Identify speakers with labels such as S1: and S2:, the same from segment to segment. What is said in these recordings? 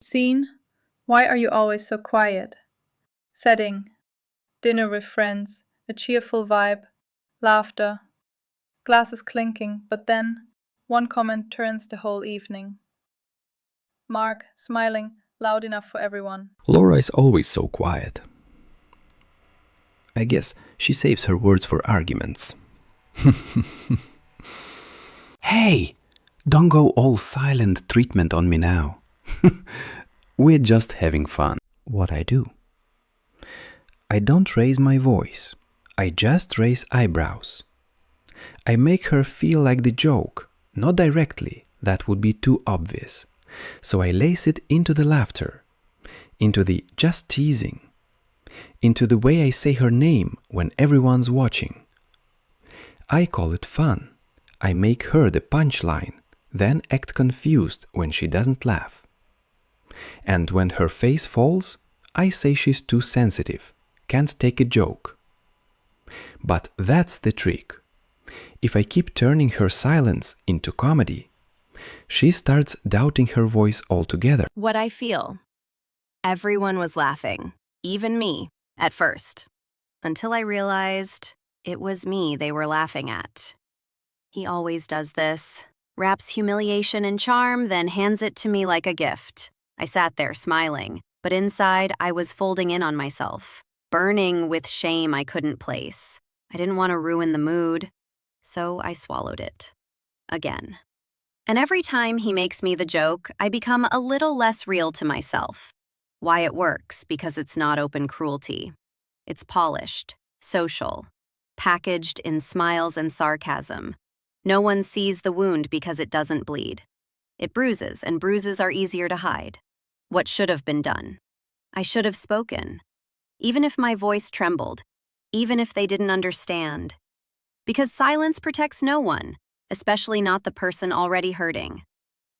S1: Scene: Why are you always so quiet? Setting: Dinner with friends, a cheerful vibe, laughter, glasses clinking, but then one comment turns the whole evening. Mark, smiling, loud enough for everyone.
S2: Laura is always so quiet. I guess she saves her words for arguments. Hey! Don't go all silent treatment on me now. We're just having fun. What I do? I don't raise my voice. I just raise eyebrows. I make her feel like the joke, not directly, that would be too obvious. So I lace it into the laughter, into the just teasing, into the way I say her name when everyone's watching. I call it fun. I make her the punchline, then act confused when she doesn't laugh. And when her face falls, I say she's too sensitive, can't take a joke. But that's the trick. If I keep turning her silence into comedy, she starts doubting her voice altogether.
S3: What I feel. Everyone was laughing, even me, at first, until I realized it was me they were laughing at. He always does this. Wraps humiliation in charm, then hands it to me like a gift. I sat there smiling, but inside I was folding in on myself, burning with shame I couldn't place. I didn't want to ruin the mood, so I swallowed it. Again. And every time he makes me the joke, I become a little less real to myself. Why it works, because it's not open cruelty. It's polished, social, packaged in smiles and sarcasm. No one sees the wound because it doesn't bleed. It bruises, and bruises are easier to hide. What should have been done? I should have spoken. Even if my voice trembled, even if they didn't understand. Because silence protects no one, especially not the person already hurting.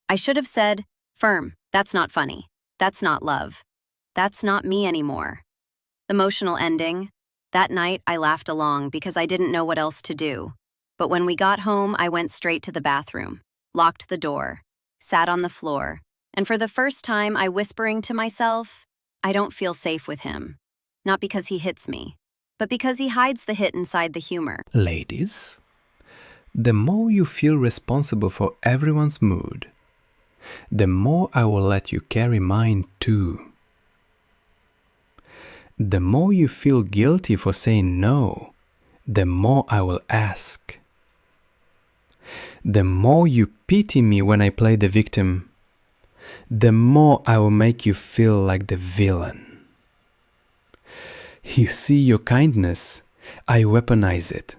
S3: I should have said, firm, that's not funny. That's not love. That's not me anymore. Emotional ending. That night, I laughed along because I didn't know what else to do. But when we got home, I went straight to the bathroom, locked the door, sat on the floor, and for the first time, I whispering to myself, I don't feel safe with him. Not because he hits me, but because he hides the hit inside the humor.
S2: Ladies, the more you feel responsible for everyone's mood, the more I will let you carry mine too. The more you feel guilty for saying no, the more I will ask. The more you pity me when I play the victim, the more I will make you feel like the villain. You see, your kindness, I weaponize it.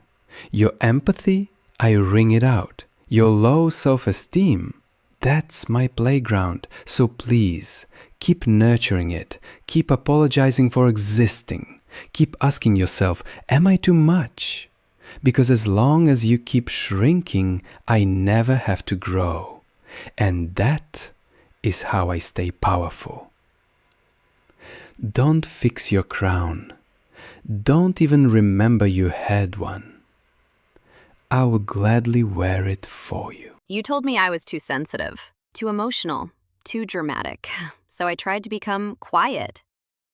S2: Your empathy, I wring it out. Your low self-esteem, that's my playground. So please, keep nurturing it. Keep apologizing for existing. Keep asking yourself, am I too much? Because as long as you keep shrinking, I never have to grow. And that is how I stay powerful. Don't fix your crown. Don't even remember you had one. I will gladly wear it for you.
S3: You told me I was too sensitive, too emotional, too dramatic. So I tried to become quiet,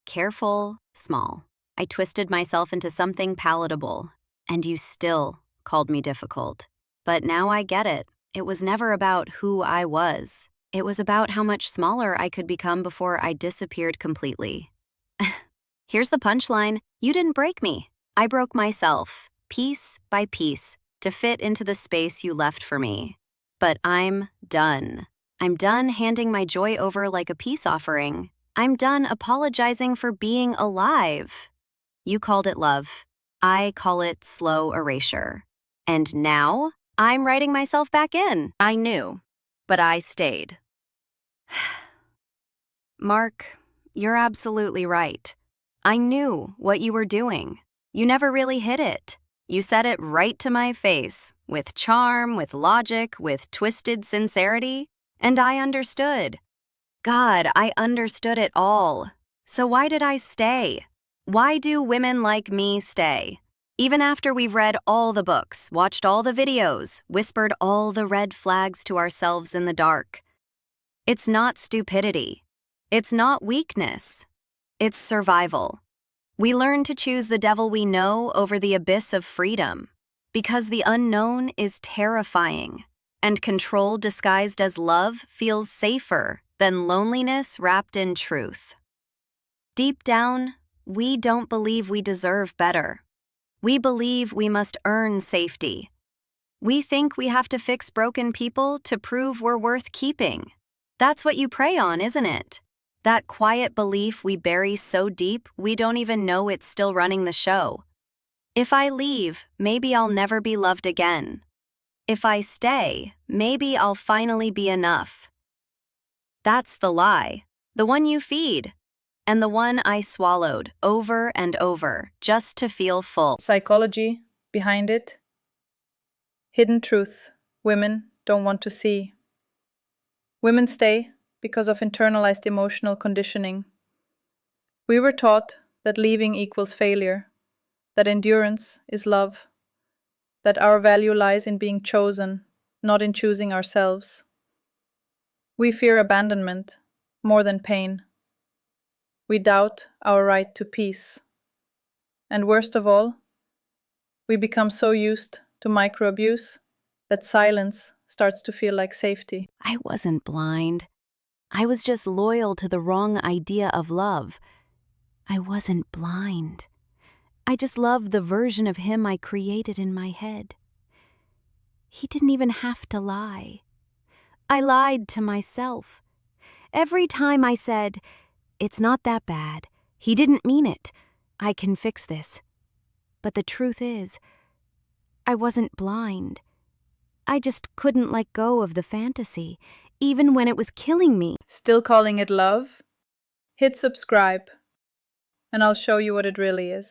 S3: careful, small. I twisted myself into something palatable. And you still called me difficult. But now I get it. It was never about who I was. It was about how much smaller I could become before I disappeared completely. Here's the punchline. You didn't break me. I broke myself, piece by piece, to fit into the space you left for me. But I'm done. I'm done handing my joy over like a peace offering. I'm done apologizing for being alive. You called it love. I call it slow erasure. And now, I'm writing myself back in. I knew, but I stayed. Mark, you're absolutely right. I knew what you were doing. You never really hid it. You said it right to my face, with charm, with logic, with twisted sincerity, and I understood. God, I understood it all. So why did I stay? Why do women like me stay? Even after we've read all the books, watched all the videos, whispered all the red flags to ourselves in the dark. It's not stupidity. It's not weakness. It's survival. We learn to choose the devil we know over the abyss of freedom, because the unknown is terrifying, and control disguised as love feels safer than loneliness wrapped in truth. Deep down, we don't believe we deserve better. We believe we must earn safety. We think we have to fix broken people to prove we're worth keeping. That's what you prey on, isn't it? That quiet belief we bury so deep we don't even know it's still running the show. If I leave, maybe I'll never be loved again. If I stay, maybe I'll finally be enough. That's the lie, the one you feed, and the one I swallowed over and over just to feel full.
S1: Psychology behind it. Hidden truth women don't want to see. Women stay because of internalized emotional conditioning. We were taught that leaving equals failure, that endurance is love, that our value lies in being chosen, not in choosing ourselves. We fear abandonment more than pain. We doubt our right to peace. And worst of all, we become so used to microabuse that silence starts to feel like safety.
S3: I wasn't blind. I was just loyal to the wrong idea of love. I wasn't blind. I just loved the version of him I created in my head. He didn't even have to lie. I lied to myself. Every time I said, "It's not that bad. He didn't mean it. I can fix this." But the truth is, I wasn't blind. I just couldn't let go of the fantasy, even when it was killing me.
S1: Still calling it love? Hit subscribe, and I'll show you what it really is.